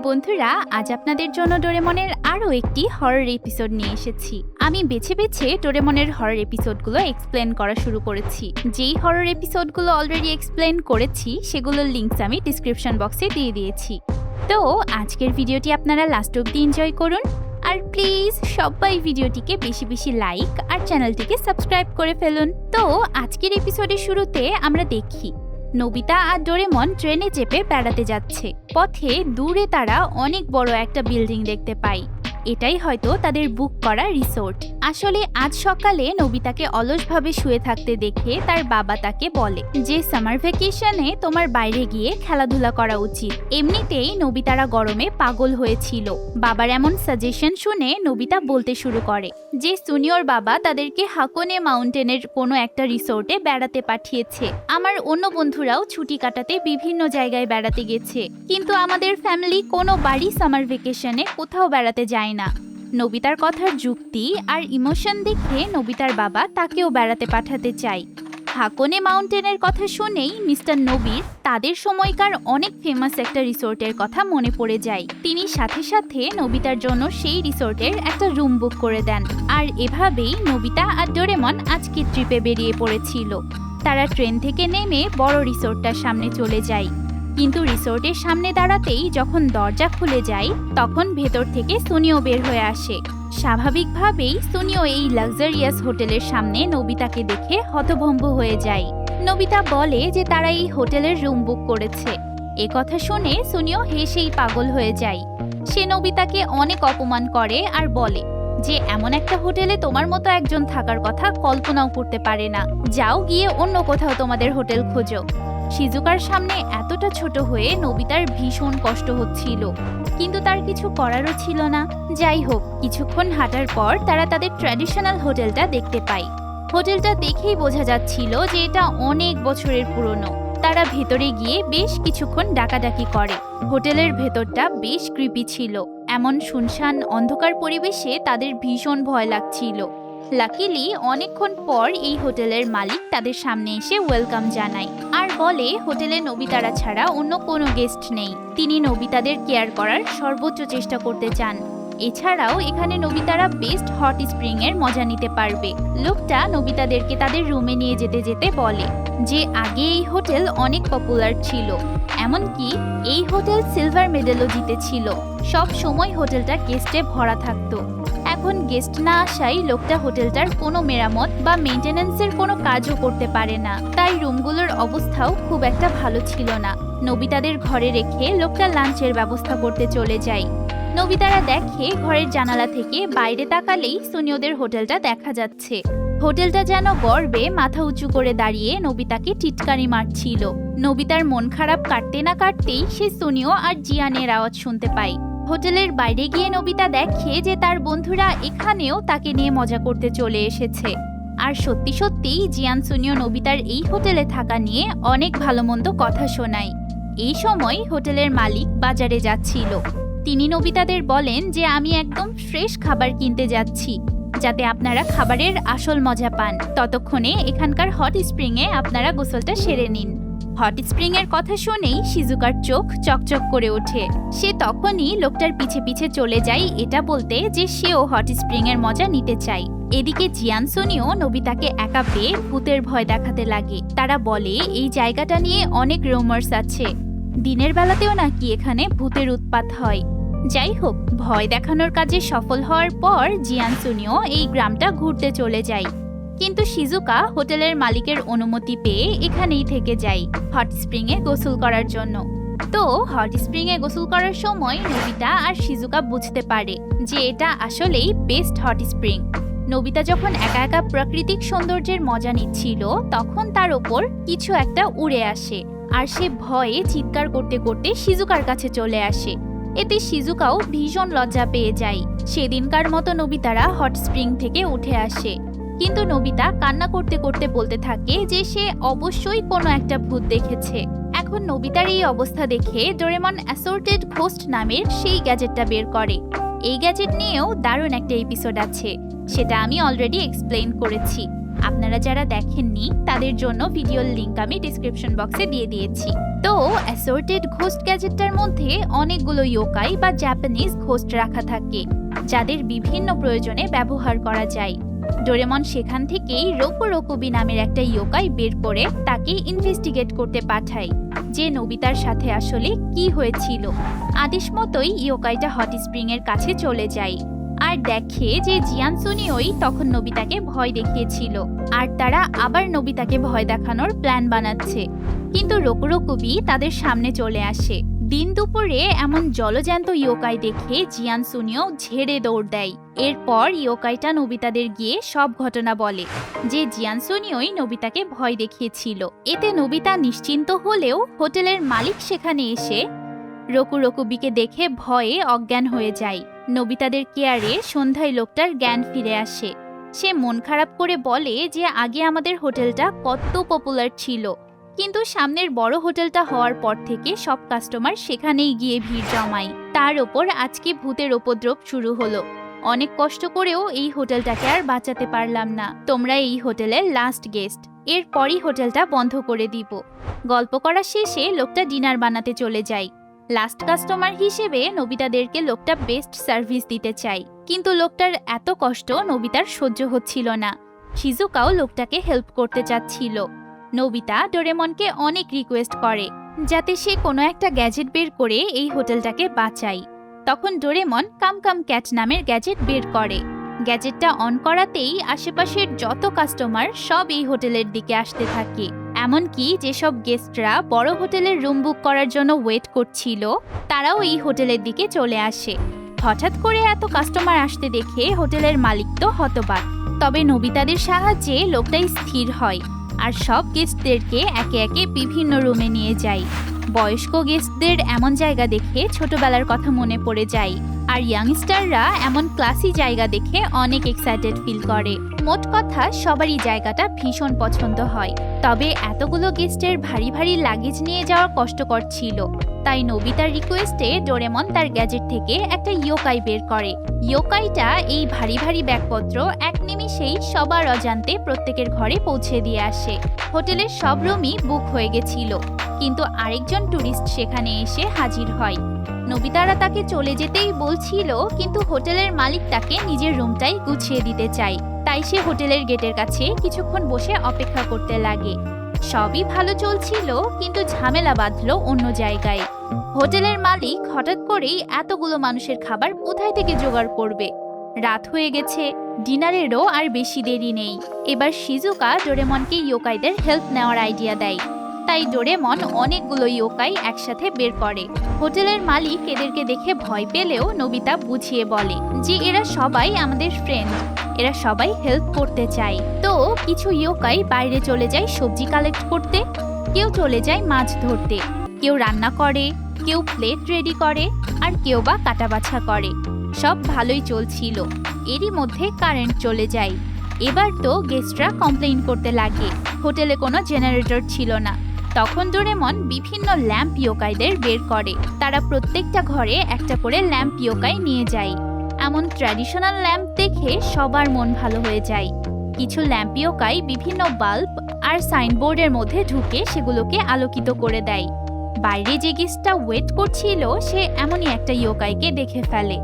বন্ধুরা, আজ আপনাদের জন্য ডোরেমনের আরও একটি হরর এপিসোড নিয়ে এসেছি। আমি বেছে বেছে ডোরেমনের হরর এপিসোডগুলো এক্সপ্লেন করা শুরু করেছি। যেই হরর এপিসোডগুলো অলরেডি এক্সপ্লেন করেছি সেগুলোর লিঙ্কস আমি ডিসক্রিপশন বক্সে দিয়ে দিয়েছি। তো আজকের ভিডিওটি আপনারা লাস্ট অবধি এনজয় করুন, আর প্লিজ সবাই ভিডিওটিকে বেশি বেশি লাইক আর চ্যানেলটিকে সাবস্ক্রাইব করে ফেলুন। তো আজকের এপিসোডের শুরুতে আমরা দেখি নোবিতা আর ডোরেমন ট্রেনে চেপে বেড়াতে যাচ্ছে। পথে দূরে তারা অনেক বড় একটা বিল্ডিং দেখতে পায়। এটাই হয়তো তাদের বুক করা রিসোর্ট। আসলে আজ সকালে নোবিতাকে অলসভাবে শুয়ে থাকতে দেখে তার বাবা তাকে বলে যে সামার ভ্যাকেশনে তোমার বাইরে গিয়ে খেলাধুলা করা উচিত। এমনিতেই নোবিতারা গরমে পাগল হয়েছিল। বাবার এমন সাজেশন শুনে নোবিতা বলতে শুরু করে যে সুনিয়র বাবা তাদেরকে হাকোনে মাউন্টেনের কোনো একটা রিসোর্টে বেড়াতে পাঠিয়েছে। আমার অন্য বন্ধুরাও ছুটি কাটাতে বিভিন্ন জায়গায় বেড়াতে গেছে, কিন্তু আমাদের ফ্যামিলি কোনো বাড়ি সামার ভ্যাকেশনে কোথাও বেড়াতে যায় না। নোবিতার কথার যুক্তি আর ইমোশন দেখে নোবিতার বাবা তাকেও বেড়াতে পাঠাতে চায়। হাকোনে মাউন্টেনের কথা শুনেই মিস্টার নোবির তাদের সময়কার অনেক ফেমাস একটা রিসোর্টের কথা মনে পড়ে যায়। তিনি সাথে সাথে নোবিতার জন্য সেই রিসোর্টের একটা রুম বুক করে দেন। আর এভাবেই নোবিতা আর ডোরেমন আজকে ট্রিপে বেরিয়ে পড়েছিল। তারা ট্রেন থেকে নেমে বড় রিসোর্টটার সামনে চলে যায়, কিন্তু রিসোর্টের সামনে দাঁড়াতেই যখন দরজা খুলে যায় তখন ভেতর থেকে সুনিও বের হয়ে আসে। স্বাভাবিকভাবেই সুনিও এই লাক্সারিয়াস হোটেলের সামনে নোবিতাকে দেখে হতভম্ব হয়ে যায়। নোবিতা বলে যে তারা এই হোটেলের রুম বুক করেছে। এ কথা শুনে সুনিও হেসেই পাগল হয়ে যায়। সে নোবিতাকে অনেক অপমান করে আর বলে যে এমন একটা হোটেলে তোমার মতো একজন থাকার কথা কল্পনাও করতে পারে না। যাও গিয়ে অন্য কোথাও তোমাদের হোটেল খোঁজো। শিজুকার সামনে এতটা ছোট হয়ে নোবিতার ভীষণ কষ্ট হচ্ছিল, কিন্তু তার কিছু করারও ছিল না। যাই হোক, কিছুক্ষণ হাঁটার পর তারা তাদের ট্র্যাডিশনাল হোটেলটা দেখতে পায়। হোটেলটা দেখেই বোঝা যাচ্ছিল যে এটা অনেক বছরের পুরনো। তারা ভেতরে গিয়ে বেশ কিছুক্ষণ ডাকাডাকি করে। হোটেলের ভেতরটা বেশ ক্রিপি ছিল। এমন শুনশান অন্ধকার পরিবেশে তাদের ভীষণ ভয় লাগছিল। লাকিলি অনেকক্ষণ পর এই হোটেলের মালিক তাদের সামনে এসে ওয়েলকাম জানায় আর বলে হোটেলে নোবিতারা ছাড়া অন্য কোনো গেস্ট নেই। তিনি নোবিতাদের কেয়ার করার সর্বোচ্চ চেষ্টা করতে চান। এছাড়াও এখানে নোবিতারা বেস্ট হট স্প্রিং এর মজা নিতে পারবে। লোকটা নোবিতাদেরকে তাদের রুমে নিয়ে যেতে যেতে বলে যে আগে এই হোটেল অনেক পপুলার ছিল, এমনকি এই হোটেল সিলভার মেডেলও জিতেছিল। সব সময় হোটেলটা গেস্টে ভরা থাকতো। এখন গেস্ট না আসায় লোকটা হোটেলটার কোনো মেরামত বা মেইনটেনেন্সের কোনো কাজও করতে পারে না। তাই রুমগুলোর অবস্থাও খুব একটা ভালো ছিল না। নোবিতাদের ঘরে রেখে লোকটা লাঞ্চের ব্যবস্থা করতে চলে যায়। নোবিতারা দেখে ঘরের জানালা থেকে বাইরে তাকালেই সুনিওদের হোটেলটা দেখা যাচ্ছে। হোটেলটা যেন গর্বে মাথা উঁচু করে দাঁড়িয়ে নোবিতাকে টিটকারি মারছিল। নোবিতার মন খারাপ কাটতে না কাটতেই সে সুনিও আর জিয়ানের আওয়াজ শুনতে পায়। হোটেলের বাইরে গিয়ে নোবিতা দেখে যে তার বন্ধুরা এখানেও তাকে নিয়ে মজা করতে চলে এসেছে। আর সত্যি সত্যিই জিয়ান সুনিও নোবিতার এই হোটেলে থাকা নিয়ে অনেক ভালো মন্দ কথা শোনায়। এই সময় হোটেলের মালিক বাজারে যাচ্ছিল। তিনি নোবিতাদের বলেন যে আমি একদম ফ্রেশ খাবার কিনতে যাচ্ছি, যাতে আপনারা খাবারের আসল মজা পান। ততক্ষণে এখানকার হট স্প্রিং এ আপনারা গোসলটা সেরে নিন। হট স্প্রিং এর কথা শুনেই শিজুকার চোখ চকচক করে ওঠে। সে তখনই লোকটার পিছে পিছে চলে যায় এটা বলতে যে সেও হট স্প্রিং এর মজা নিতে চায়। এদিকে জিয়ান সুনিও নোবিতাকে একা পেয়ে ভূতের ভয় দেখাতে লাগে। তারা বলে এই জায়গাটা নিয়ে অনেক রুমার্স আছে, দিনের বেলাতেও নাকি এখানে ভূতের উৎপাত হয়। যাই হোক, ভয় দেখানোর কাজে সফল হওয়ার পর জিয়ান সুনিও এই গ্রামটা ঘুরতে চলে যায়। কিন্তু শিজুকা হোটেলের মালিকের অনুমতি পেয়ে এখানেই থেকে যায় হট স্প্রিং এ গোসল করার জন্য। তো হট স্প্রিং এ গোসল করার সময় নোবিতা আর শিজুকা বুঝতে পারে যে এটা আসলেই বেস্ট হট স্প্রিং। নোবিতা যখন একা একা প্রাকৃতিক সৌন্দর্যের মজা নিচ্ছিল তখন তার ওপর কিছু একটা উড়ে আসে, আর সে ভয়ে চিৎকার করতে করতে শিজুকার কাছে চলে আসে। এতে শিজুকাও ভীষণ লজ্জা পেয়ে যায়। সেদিনকার মতো নোবিতারা হট স্প্রিং থেকে উঠে আসে, কিন্তু নোবিতা কান্না করতে করতে বলতে থাকে যে সে অবশ্যই কোনো একটা ভূত দেখেছে। এখন নোবিতার এই অবস্থা দেখে ডোরেমন অ্যাসর্টেড ঘোস্ট নামের সেই গ্যাজেটটা বের করে। এই গ্যাজেট নিয়েও দারুণ একটা এপিসোড আছে, সেটা আমি অলরেডি এক্সপ্লেইন করেছি। আপনারা যারা দেখেননি তাদের জন্য ভিডিওর লিংক আমি ডিসক্রিপশন বক্সে দিয়ে দিয়েছি। তো অ্যাসর্টেড ঘোস্ট গ্যাজেটটার মধ্যে অনেকগুলো ইয়োকাই বা জাপানিজ ঘোস্ট রাখা থাকে, যাদের বিভিন্ন প্রয়োজনে ব্যবহার করা যায়। ডোরেমন সেখান থেকেই রোকোরোকুবি নামের একটা ইয়োকাই বের করে তাকে ইনভেস্টিগেট করতে পাঠায় যে নোবিতার সাথে আসলে কি হয়েছিল। আদেশ মতোই ইয়োকাইটা হট স্প্রিং এর কাছে চলে যায় আর দেখে যে জিয়ানসুনিওই তখন নোবিতাকে ভয় দেখিয়েছিল আর তারা আবার নোবিতাকে ভয় দেখানোর প্ল্যান বানাচ্ছে। কিন্তু রোকোরোকুবি তাদের সামনে চলে আসে। দিন দুপুরে এমন জলজ্যান্ত ইয়োকাই দেখে জিয়ানসুনিও ঝেড়ে দৌড় দেয়। এরপর ইয়োকাইটা নোবিতাদের গিয়ে সব ঘটনা বলে যে জিয়ানসুনিওই নোবিতাকে ভয় দেখিয়েছিল। এতে নোবিতা নিশ্চিন্ত হলেও হোটেলের মালিক সেখানে এসে রোকোরোকুবিকে দেখে ভয়ে অজ্ঞান হয়ে যায়। নোবিতাদের কেয়ারে সন্ধ্যায় লোকটার জ্ঞান ফিরে আসে। সে মন খারাপ করে বলে যে আগে আমাদের হোটেলটা কত পপুলার ছিল, কিন্তু সামনের বড় হোটেলটা হওয়ার পর থেকে সব কাস্টমার সেখানেই গিয়ে ভিড় জমায়। তার ওপর আজকে ভূতের উপদ্রব শুরু হলো। অনেক কষ্ট করেও এই হোটেলটাকে আর বাঁচাতে পারলাম না। তোমরা এই হোটেলের লাস্ট গেস্ট, এরপরই হোটেলটা বন্ধ করে দিব। গল্প করা শেষে লোকটা ডিনার বানাতে চলে যায়। লাস্ট কাস্টমার হিসেবে নোবিতাদেরকে লোকটা বেস্ট সার্ভিস দিতে চায়, কিন্তু লোকটার এত কষ্ট নোবিতার সহ্য হচ্ছিল না। শিজুকাও লোকটাকে হেল্প করতে চাচ্ছিল। নোবিতা ডোরেমনকে অনেক রিকোয়েস্ট করে যাতে সে কোনো একটা গ্যাজেট বের করে এই হোটেলটাকে বাঁচায়। তখন ডোরেমন কাম কাম ক্যাট নামের গ্যাজেট বের করে। গ্যাজেটটা অন করাতেই আশেপাশের যত কাস্টমার সব এই হোটেলের দিকে আসতে থাকে। এমনকি যেসব গেস্টরা বড় হোটেলের রুম বুক করার জন্য ওয়েট করছিল তারাও এই হোটেলের দিকে চলে আসে। হঠাৎ করে এত কাস্টমার আসতে দেখে হোটেলের মালিক তো হতবাক। তবে নোবিতাদের সাহায্যে লোকটাই স্থির হয় আর সব গেস্টদেরকে একে একে বিভিন্ন রুমে নিয়ে যায়। বয়স্ক গেস্টদের এমন জায়গা দেখে ছোটবেলার কথা মনে পড়ে যায়, আর ইয়াংস্টাররা এমন ক্লাসি জায়গা দেখে অনেক এক্সাইটেড ফিল করে। মোট কথা সবারই জায়গাটা ভীষণ পছন্দ হয়। তবে এতগুলো গেস্টের ভারী ভারী লাগেজ নিয়ে যাওয়া কষ্টকর ছিল, তাই নোবিতার রিকোয়েস্টে ডোরেমন তার গ্যাজেট থেকে একটা ইয়োকাই বের করে। ইয়োকাইটা এই ভারী ভারী ব্যাগপত্র এক নিমিষেই সবার অজান্তে প্রত্যেকের ঘরে পৌঁছে দিয়ে আসে। হোটেলের সব রুমই বুক হয়ে গেছিল, কিন্তু আরেকজন ট্যুরিস্ট সেখানে এসে হাজির হয়। নোবিতারা তাকে চলে যেতেই বলছিল, কিন্তু হোটেলের মালিক তাকে নিজের রুমটাই গুছিয়ে দিতে চায়। তাই সে হোটেলের গেটের কাছে কিছুক্ষণ বসে অপেক্ষা করতে লাগে। সবই ভালো চলছিল, কিন্তু ঝামেলা বাঁধলো অন্য জায়গায়। হোটেলের মালিক হঠাৎ করেই এতগুলো মানুষের খাবার কোথায় থেকে জোগাড় করবে। রাত হয়ে গেছে, ডিনারেরও আর বেশি দেরি নেই। এবার শিজুকা ডোরেমনকে ইয়োকাইদের হেল্প নেওয়ার আইডিয়া দেয়। তাই ডোরেমন অনেকগুলো ইয়োকাই একসাথে বের করে। হোটেলের মালিক এদেরকে দেখে ভয় পেলেও নোবিতা বুঝিয়ে বলে যে এরা সবাই আমাদের ফ্রেন্ড, এরা সবাই হেল্প করতে চায়। তো কিছু ইয়োকাই বাইরে চলে যায় সবজি কালেক্ট করতে, কেউ চলে যায় মাছ ধরতে, কেউ রান্না করে, কেউ প্লেট রেডি করে, আর কেউ বা কাটাবাছা করে। সব ভালোই চলছিল। এরই মধ্যে কারেন্ট চলে যায়। এবার তো গেস্টরা কমপ্লেইন করতে লাগে হোটেলে কোনো জেনারেটর ছিল না। তখন ডোরেমন বিভিন্ন ল্যাম্প ইয়োকাইদের বের করে। তারা প্রত্যেকটা ঘরে একটা করে ল্যাম্প ইয়োকাই নিয়ে যায়। এমন ট্র্যাডিশনাল ল্যাম্প দেখে সবার মন ভালো হয়ে যায়। কিছু ল্যাম্প ইয়োকাই বিভিন্ন বাল্ব আর সাইনবোর্ডের মধ্যে ঢুকে সেগুলোকে আলোকিত করে দেয়। বাইরে যে গেস্টটা ওয়েট করছিল সে এমনই একটা ইয়োকাইকে দেখে ফেলে,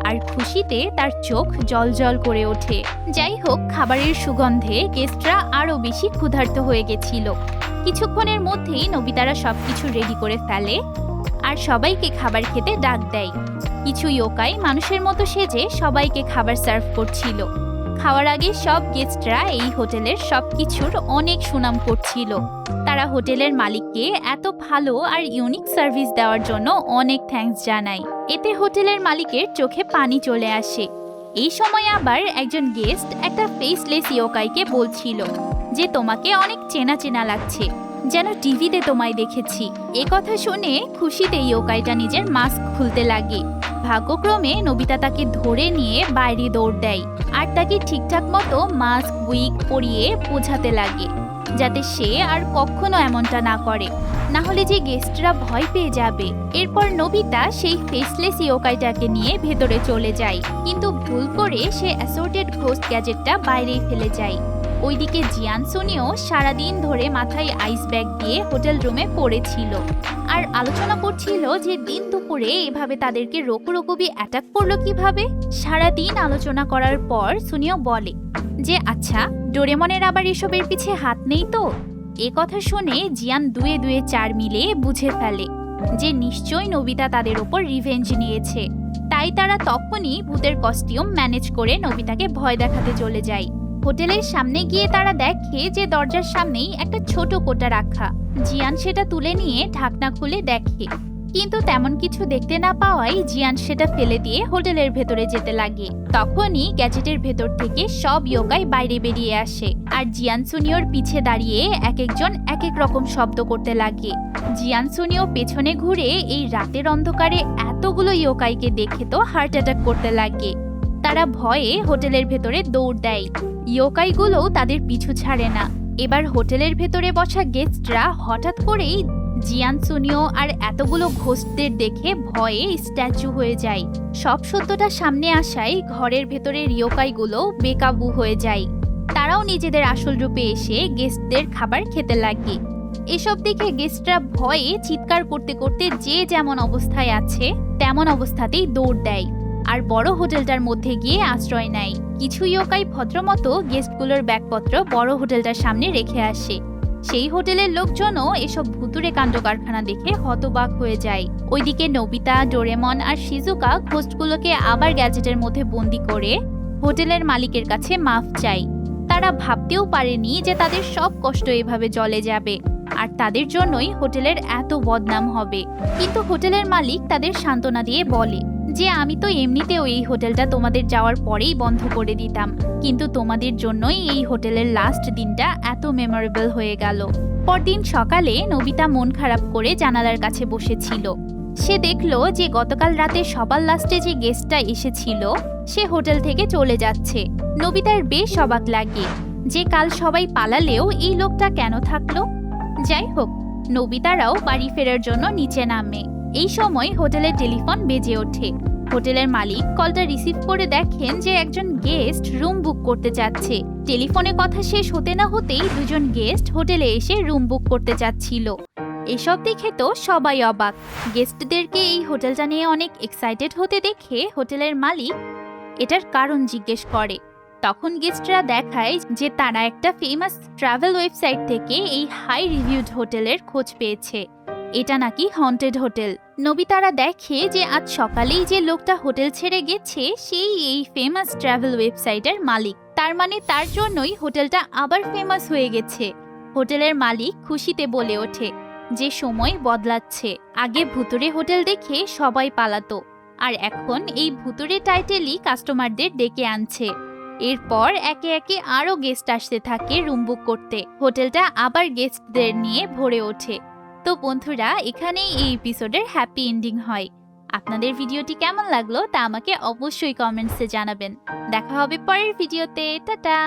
আর খুশিতে তার চোখ জলজল করে ওঠে। যাই হোক, খাবারের সুগন্ধে গেস্টরা আরো বেশি ক্ষুধার্ত হয়ে গেছিল। কিছুক্ষণের মধ্যেই নোবিতারা সবকিছু রেডি করে ফেলে আর সবাইকে খাবার খেতে ডাক দেয়। কিছু ইয়োকাই মানুষের মতো সেজে সবাইকে খাবার সার্ভ করছিল। খাওয়ার আগে সব গেস্টরা এই হোটেলের সবকিছুর অনেক সুনাম করছিল। তারা হোটেলের মালিককে এত ভালো আর ইউনিক সার্ভিস দেওয়ার জন্য অনেক থ্যাঙ্কস জানায়। এতে হোটেলের মালিকের চোখে পানি চলে আসে। এই সময় আবার একজন গেস্ট একটা ফেসলেস ইয়োকাইকে বলছিল যে তোমাকে অনেক চেনা চেনা লাগছে, যেন টিভিতে তোমায় দেখেছি। এ কথা শুনে খুশিতে ইয়োকাইটা নিজের মাস্ক খুলতে লাগে। ভাগ্যক্রমে নোবিতা তাকে ধরে নিয়ে বাইরে দৌড় দেয় আর তাকে ঠিকঠাক মতো মাস্ক উইগ পরিয়ে বোঝাতে লাগে যাতে সে আর কখনো এমনটা না করে, না হলে যে গেস্টরা ভয় পেয়ে যাবে। এরপর নোবিতা সেই ফেসলেস ইয়োকাইটাকে নিয়ে ভেতরে চলে যায়, কিন্তু ভুল করে সে অ্যাসর্টেড ঘোস্ট গ্যাজেটটা বাইরেই ফেলে যায়। ওইদিকে জিয়ান সুনিও সারাদিন ধরে মাথায় আইস ব্যাগ দিয়ে হোটেল রুমে পড়েছিল আর আলোচনা করছিল যে দিন দুপুরে এভাবে তাদেরকে রোকুরোকুবি অ্যাটাক করলো কিভাবে। সারাদিন আলোচনা করার পর সুনিও বলে যে আচ্ছা, ডোরেমনের আবার এসবের পিছে হাত নেই তো? এ কথা শুনে জিয়ান দুয়ে দুয়ে চার মিলে বুঝে ফেলে যে নিশ্চয়ই নোবিতা তাদের ওপর রিভেঞ্জ নিয়েছে। তাই তারা তখনই ভূতের কস্টিউম ম্যানেজ করে নোবিতাকে ভয় দেখাতে চলে যায়। হোটেলের সামনে গিয়ে তারা দেখে যে দরজার সামনেই একটা ছোট কোটা রাখা। জিয়ান সেটা তুলে নিয়ে ঢাকনা খুলে দেখে, কিন্তু তেমন কিছু দেখতে না পাওয়ায় জিয়ান সেটা ফেলে দিয়ে হোটেলের ভেতরে যেতে লাগে। তখনই গ্যাজেটের ভেতর থেকে সব ইয়োকাই বাইরে বেরিয়ে আসে আর জিয়ান সুনিওর পিছে দাঁড়িয়ে এক একজন এক এক রকম শব্দ করতে লাগে। জিয়ান সুনিও পেছনে ঘুরে এই রাতের অন্ধকারে এতগুলো ইয়োকাইকে দেখে তো হার্ট অ্যাটাক করতে লাগে। তারা ভয়ে হোটেলের ভেতরে দৌড় দেয়। ইয়োকাইগুলোও তাদের পিছু ছাড়ে না। এবার হোটেলের ভেতরে বসা গেস্টরা হঠাৎ করেই জিয়ান সুনিও আর এতগুলো ঘোস্টদের দেখে ভয়ে স্ট্যাচু হয়ে যায়। সব সত্যটা সামনে আসায় ঘরের ভেতরের ইয়োকাইগুলো বেকাবু হয়ে যায়। তারাও নিজেদের আসল রূপে এসে গেস্টদের খাবার খেতে লাগে। এসব দেখে গেস্টরা ভয়ে চিৎকার করতে করতে যে যেমন অবস্থায় আছে তেমন অবস্থাতেই দৌড় দেয় আর বড় হোটেলটার মধ্যে গিয়ে আশ্রয় নেয়। কিছু ইয়োকাই ভদ্রমতো গেস্টগুলোর ব্যাগপত্র বড় হোটেলটার সামনে রেখে আসে। সেই হোটেলের লোকজনও এসব ভুতুরে কাণ্ড কারখানা দেখে হতবাক হয়ে যায়। ওইদিকে নোবিতা, ডোরেমন আর শিজুকা ঘোস্টগুলোকে আবার গ্যাজেটের মধ্যে বন্দি করে হোটেলের মালিকের কাছে মাফ চায়। তারা ভাবতেও পারেনি যে তাদের সব কষ্ট এভাবে জলে যাবে আর তাদের জন্যই হোটেলের এত বদনাম হবে। কিন্তু হোটেলের মালিক তাদের সান্ত্বনা দিয়ে বলে যে আমি তো এমনিতেও এই হোটেলটা তোমাদের যাওয়ার পরেই বন্ধ করে দিতাম, কিন্তু তোমাদের জন্যই এই হোটেলের লাস্ট দিনটা এত মেমোরেবল হয়ে গেল। পরদিন সকালে নোবিতা মন খারাপ করে জানালার কাছে বসেছিল। সে দেখলো যে গতকাল রাতে সবার লাস্টে যে গেস্টটা এসেছিল সে হোটেল থেকে চলে যাচ্ছে। নোবিতার বেশ অবাক লাগে যে কাল সবাই পালালেও এই লোকটা কেন থাকলো। যাই হোক, নোবিতারাও বাড়ি ফেরার জন্য নিচে নামে। এই সময় হোটেলের টেলিফোন বেজে ওঠে। হোটেলের মালিক কলটা রিসিভ করে দেখেন যে একজন গেস্ট রুম বুক করতে চাচ্ছে। টেলিফোনে কথা শেষ হতে না হতেই দুজন গেস্ট হোটেলে এসে রুম বুক করতে চাচ্ছিল। এসব দেখে তো সবাই অবাক। গেস্টদেরকে এই হোটেলটা নিয়ে অনেক এক্সাইটেড হতে দেখে হোটেলের মালিক এটার কারণ জিজ্ঞেস করে। তখন গেস্টরা দেখায় যে তারা একটা ফেমাস ট্রাভেল ওয়েবসাইট থেকে এই হাই রিভিউড হোটেলের খোঁজ পেয়েছে। এটা নাকি হন্টেড হোটেল। নোবিতারা দেখে যে আজ সকালেই যে লোকটা হোটেল ছেড়ে গেছে সেই এই ফেমাস ট্রাভেল ওয়েবসাইটের মালিক। তার মানে তার জন্যই হোটেলটা আবার ফেমাস হয়ে গেছে। হোটেলের মালিক খুশিতে বলে ওঠে যে সময় বদলাচ্ছে। আগে ভুতুরে হোটেল দেখে সবাই পালাতো আর এখন এই ভুতুরে টাইটেলই কাস্টমারদের ডেকে আনছে। এরপর একে একে আরো গেস্ট আসতে থাকে রুম বুক করতে। হোটেলটা আবার গেস্টদের নিয়ে ভরে ওঠে। তো বন্ধুরা, এখানেই এই এপিসোডের হ্যাপি এন্ডিং হয়। আপনাদের ভিডিওটি কেমন লাগলো তা আমাকে অবশ্যই কমেন্টসে জানাবেন। দেখা হবে পরের ভিডিওতে। টাটা।